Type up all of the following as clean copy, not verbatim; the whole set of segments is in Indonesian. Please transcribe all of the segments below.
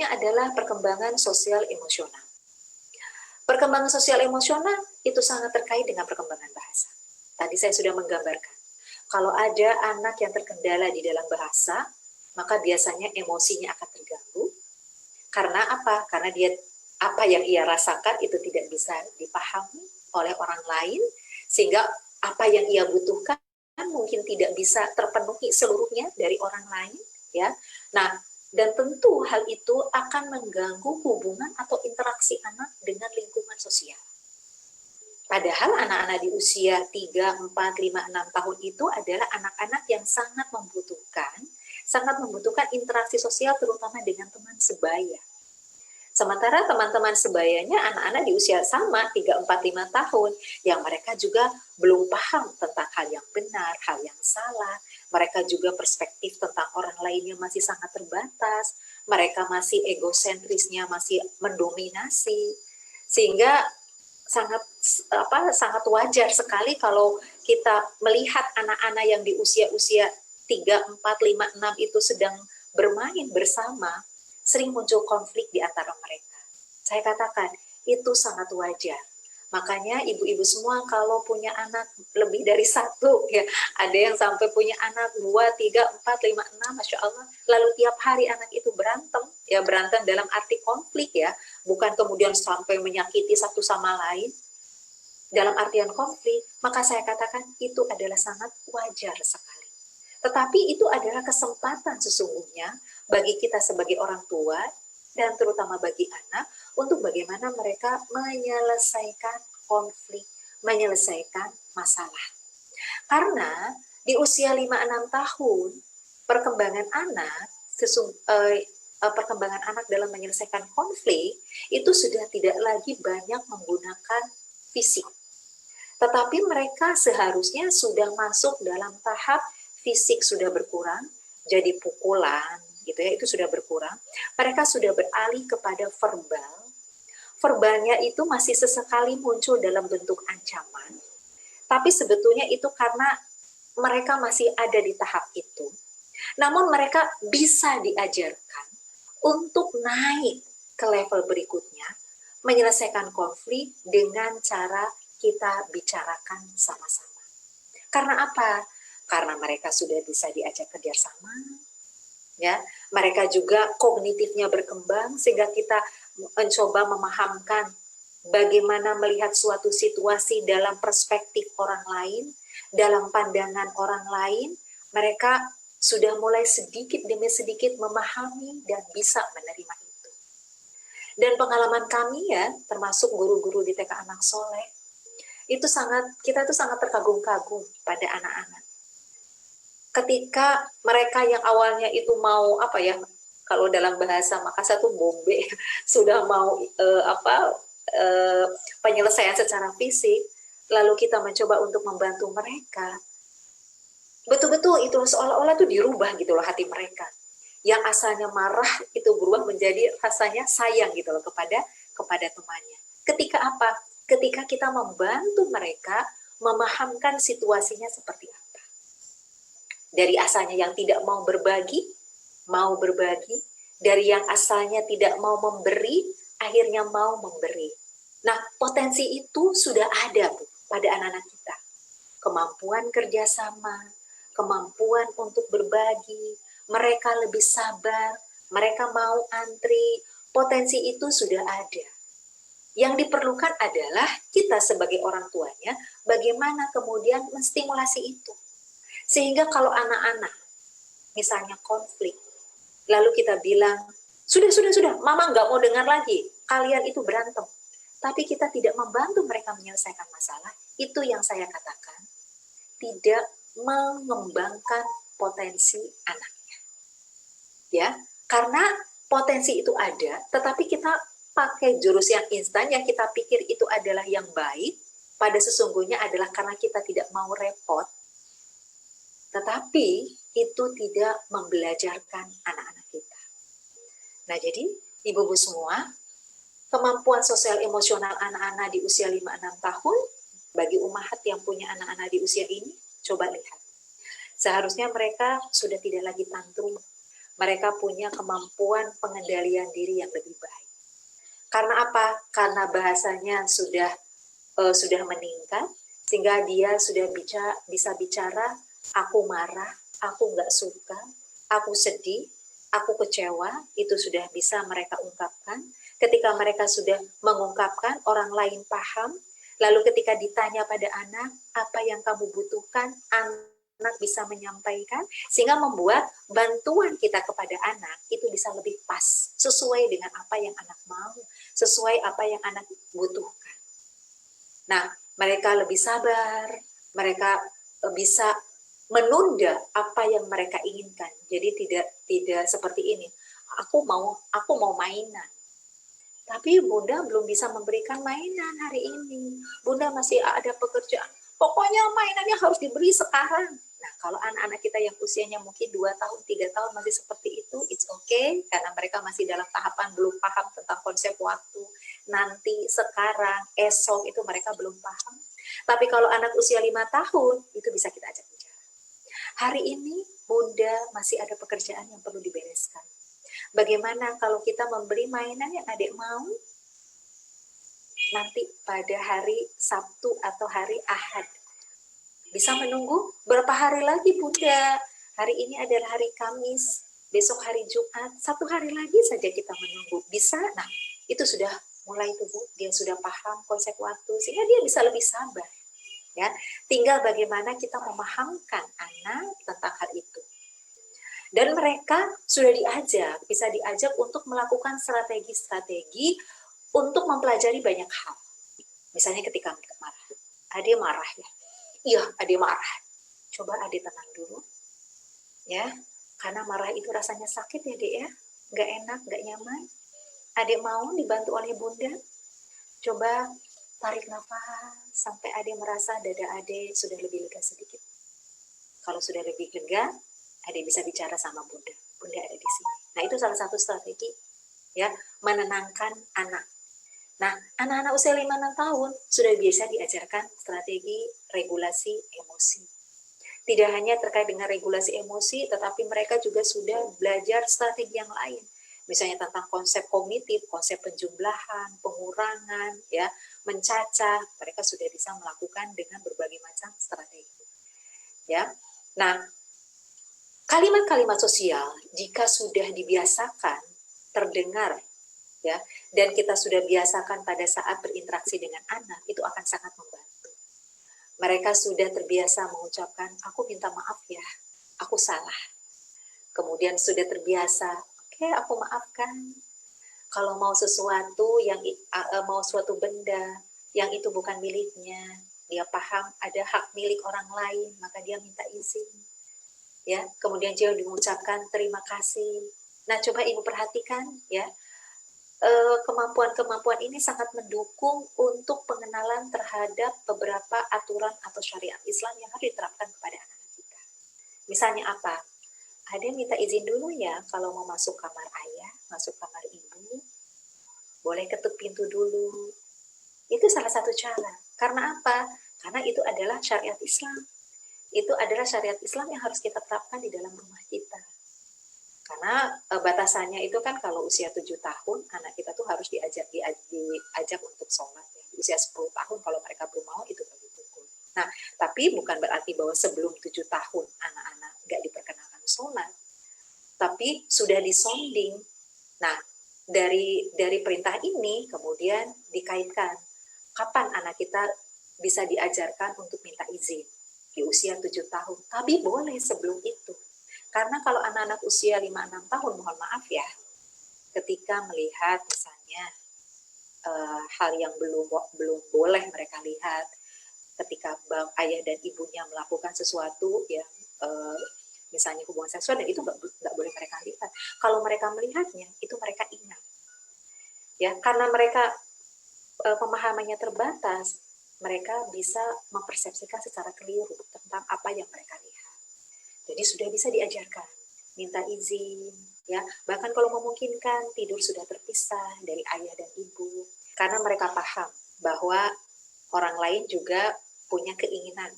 berikutnya adalah perkembangan sosial emosional. Perkembangan sosial emosional itu sangat terkait dengan perkembangan bahasa. Tadi saya sudah menggambarkan. Kalau ada anak yang terkendala di dalam bahasa, maka biasanya emosinya akan terganggu. Karena apa? Karena apa yang ia rasakan itu tidak bisa dipahami oleh orang lain, sehingga apa yang ia butuhkan mungkin tidak bisa terpenuhi seluruhnya dari orang lain, ya. Nah, dan tentu hal itu akan mengganggu hubungan atau interaksi anak dengan lingkungan sosial. Padahal anak-anak di usia 3, 4, 5, 6 tahun itu adalah anak-anak yang sangat membutuhkan interaksi sosial terutama dengan teman sebaya. Sementara teman-teman sebayanya anak-anak di usia sama 3, 4, 5 tahun yang mereka juga belum paham tentang hal yang benar, hal yang salah. Mereka juga perspektif tentang orang lainnya masih sangat terbatas. Mereka masih egosentrisnya masih mendominasi. Sehingga sangat wajar sekali kalau kita melihat anak-anak yang di usia-usia 3, 4, 5, 6 itu sedang bermain bersama, sering muncul konflik di antara mereka. Saya katakan, itu sangat wajar. Makanya ibu-ibu semua kalau punya anak lebih dari 1, ya, ada yang sampai punya anak 2, 3, 4, 5, 6, Masya Allah, lalu tiap hari anak itu berantem, ya berantem dalam arti konflik ya, bukan kemudian sampai menyakiti satu sama lain, dalam artian konflik, maka saya katakan itu adalah sangat wajar sekali. Tetapi itu adalah kesempatan sesungguhnya bagi kita sebagai orang tua dan terutama bagi anak untuk bagaimana mereka menyelesaikan konflik, menyelesaikan masalah. Karena di usia 5-6 tahun perkembangan anak dalam menyelesaikan konflik itu sudah tidak lagi banyak menggunakan fisik. Tetapi mereka seharusnya sudah masuk dalam tahap fisik sudah berkurang, jadi pukulan, gitu ya, itu sudah berkurang. Mereka sudah beralih kepada verbal. Verbalnya itu masih sesekali muncul dalam bentuk ancaman, tapi sebetulnya itu karena mereka masih ada di tahap itu. Namun mereka bisa diajarkan untuk naik ke level berikutnya, menyelesaikan konflik dengan cara kita bicarakan sama-sama. Karena apa? Karena mereka sudah bisa diajak kerjasama, ya. Mereka juga kognitifnya berkembang sehingga kita mencoba memahamkan bagaimana melihat suatu situasi dalam perspektif orang lain, dalam pandangan orang lain. Mereka sudah mulai sedikit demi sedikit memahami dan bisa menerima itu. Dan pengalaman kami ya, termasuk guru-guru di TK Anak Soleh, kita itu sangat terkagum-kagum pada anak-anak. Ketika mereka yang awalnya itu mau kalau dalam bahasa Makassar tuh bombe, sudah mau penyelesaian secara fisik, lalu kita mencoba untuk membantu mereka. Betul-betul itu seolah-olah tuh dirubah gitu loh hati mereka. Yang asalnya marah itu berubah menjadi rasanya sayang gitu loh kepada temannya. Ketika apa? Ketika kita membantu mereka memahamkan situasinya seperti apa. Dari asalnya yang tidak mau berbagi, dari yang asalnya tidak mau memberi, akhirnya mau memberi. Nah, potensi itu sudah ada Bu, pada anak-anak kita. Kemampuan kerjasama, kemampuan untuk berbagi, mereka lebih sabar, mereka mau antri, potensi itu sudah ada. Yang diperlukan adalah kita sebagai orang tuanya, bagaimana kemudian menstimulasi itu. Sehingga kalau anak-anak, misalnya konflik, lalu kita bilang, sudah, mama nggak mau dengar lagi, kalian itu berantem. Tapi kita tidak membantu mereka menyelesaikan masalah, itu yang saya katakan, tidak mengembangkan potensi anaknya. Ya, karena potensi itu ada, tetapi kita pakai jurus yang instan yang kita pikir itu adalah yang baik, pada sesungguhnya adalah karena kita tidak mau repot, tetapi itu tidak membelajarkan anak-anak kita. Nah, jadi ibu-ibu semua, kemampuan sosial emosional anak-anak di usia 5-6 tahun, bagi umahat yang punya anak-anak di usia ini, coba lihat. Seharusnya mereka sudah tidak lagi tantrum, mereka punya kemampuan pengendalian diri yang lebih baik. Karena apa? Karena bahasanya sudah meningkat, sehingga dia sudah bisa bicara, aku marah, aku nggak suka, aku sedih, aku kecewa, itu sudah bisa mereka ungkapkan. Ketika mereka sudah mengungkapkan, orang lain paham, lalu ketika ditanya pada anak, apa yang kamu butuhkan, anak bisa menyampaikan, sehingga membuat bantuan kita kepada anak itu bisa lebih pas, sesuai dengan apa yang anak mau, sesuai apa yang anak butuhkan. Nah, mereka lebih sabar, mereka bisa menunda apa yang mereka inginkan. Jadi tidak seperti ini. Aku mau mainan. Tapi Bunda belum bisa memberikan mainan hari ini. Bunda masih ada pekerjaan. Pokoknya mainannya harus diberi sekarang. Nah, kalau anak-anak kita yang usianya mungkin 2 tahun, 3 tahun masih seperti itu, it's okay. Karena mereka masih dalam tahapan belum paham tentang konsep waktu. Nanti, sekarang, esok, itu mereka belum paham. Tapi kalau anak usia 5 tahun, itu bisa kita ajak bicara. Hari ini, Bunda masih ada pekerjaan yang perlu dibereskan. Bagaimana kalau kita memberi mainan yang adik mau nanti pada hari Sabtu atau hari Ahad? Bisa menunggu berapa hari lagi Bunda? Hari ini adalah hari Kamis, besok hari Jumat, 1 hari lagi saja kita menunggu. Bisa? Nah, itu sudah mulai tuh Bu, dia sudah paham konsep waktu, sehingga dia bisa lebih sabar. Ya, tinggal bagaimana kita memahamkan anak tentang hal itu. Dan mereka sudah bisa diajak untuk melakukan strategi-strategi untuk mempelajari banyak hal. Misalnya ketika marah. Adik marah ya? Iya, adik marah. Coba adik tenang dulu. Ya, karena marah itu rasanya sakit ya, Dek ya? Nggak enak, nggak nyaman. Adik mau dibantu oleh Bunda? Coba tarik nafas sampai adik merasa dada adik sudah lebih lega sedikit. Kalau sudah lebih lega, adik bisa bicara sama Bunda. Bunda ada di sini. Nah, itu salah satu strategi ya, menenangkan anak. Nah, anak-anak usia 5-6 tahun sudah biasa diajarkan strategi regulasi emosi. Tidak hanya terkait dengan regulasi emosi, tetapi mereka juga sudah belajar strategi yang lain. Misalnya tentang konsep kognitif, konsep penjumlahan, pengurangan, ya, mencacah, mereka sudah bisa melakukan dengan berbagai macam strategi. Ya. Nah, kalimat-kalimat sosial jika sudah dibiasakan terdengar ya, dan kita sudah biasakan pada saat berinteraksi dengan anak, itu akan sangat membantu. Mereka sudah terbiasa mengucapkan, aku minta maaf ya, aku salah. Kemudian sudah terbiasa, oke, aku maafkan. Kalau mau mau suatu benda yang itu bukan miliknya, dia paham ada hak milik orang lain, maka dia minta izin. Ya, kemudian dia mengucapkan terima kasih. Nah, coba Ibu perhatikan ya, kemampuan-kemampuan ini sangat mendukung untuk pengenalan terhadap beberapa aturan atau syariat Islam yang harus diterapkan kepada anak-anak kita. Misalnya apa? Ada yang minta izin dulu ya kalau mau masuk kamar ayah, masuk kamar ibu, boleh ketuk pintu dulu. Itu salah satu cara. Karena apa? Karena itu adalah syariat Islam. Itu adalah syariat Islam yang harus kita terapkan di dalam rumah kita. Karena batasannya itu kan kalau usia 7 tahun, anak kita tuh harus diajak untuk sholat. Ya. Di usia 10 tahun kalau mereka belum mau, itu baru dipukul. Nah, tapi bukan berarti bahwa sebelum 7 tahun anak-anak nggak diperkenalkan sholat. Tapi sudah disonding. Nah, dari perintah ini kemudian dikaitkan, kapan anak kita bisa diajarkan untuk minta izin? Di usia 7 tahun, tapi boleh sebelum itu. Karena kalau anak-anak usia 5-6 tahun, mohon maaf ya, ketika melihat misalnya hal yang belum boleh mereka lihat, ketika ayah dan ibunya melakukan sesuatu yang misalnya hubungan seksual, dan itu nggak boleh mereka lihat. Kalau mereka melihatnya, itu mereka ingat. Ya, karena mereka pemahamannya terbatas, mereka bisa mempersepsikan secara keliru tentang apa yang mereka lihat. Jadi sudah bisa diajarkan, minta izin, ya. Bahkan kalau memungkinkan, tidur sudah terpisah dari ayah dan ibu. Karena mereka paham bahwa orang lain juga punya keinginan.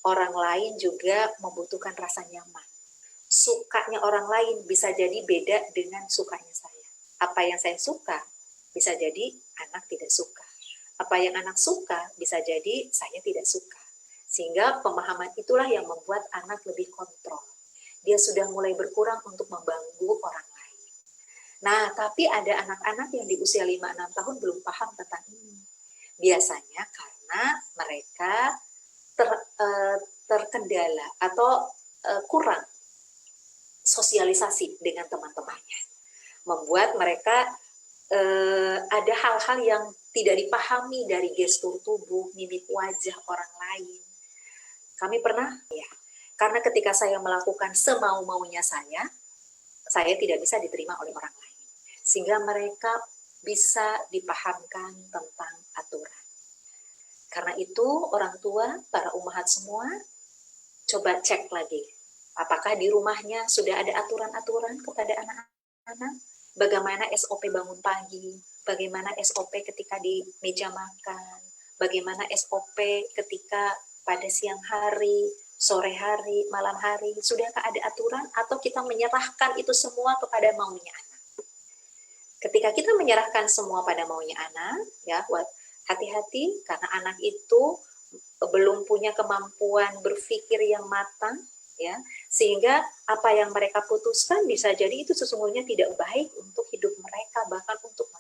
Orang lain juga membutuhkan rasa nyaman. sukanya orang lain bisa jadi beda dengan sukanya saya. Apa yang saya suka bisa jadi anak tidak suka. Apa yang anak suka bisa jadi saya tidak suka. Sehingga pemahaman itulah yang membuat anak lebih kontrol. Dia sudah mulai berkurang untuk mengganggu orang lain. Nah, tapi ada anak-anak yang di usia 5-6 tahun belum paham tentang ini. Biasanya karena mereka terkendala atau kurang sosialisasi dengan teman-temannya. Membuat mereka ada hal-hal yang tidak dipahami dari gestur tubuh, mimik wajah orang lain. Kami pernah, ya, karena ketika saya melakukan semau-maunya saya tidak bisa diterima oleh orang lain. Sehingga mereka bisa dipahamkan tentang aturan. Karena itu orang tua, para ummahat semua, coba cek lagi. Apakah di rumahnya sudah ada aturan-aturan kepada anak-anak? Bagaimana SOP bangun pagi? Bagaimana SOP ketika di meja makan? Bagaimana SOP ketika pada siang hari, sore hari, malam hari? Sudahkah ada aturan atau kita menyerahkan itu semua kepada maunya anak? Ketika kita menyerahkan semua pada maunya anak, ya, hati-hati karena anak itu belum punya kemampuan berpikir yang matang, ya, sehingga apa yang mereka putuskan bisa jadi itu sesungguhnya tidak baik untuk hidup mereka, bahkan untuk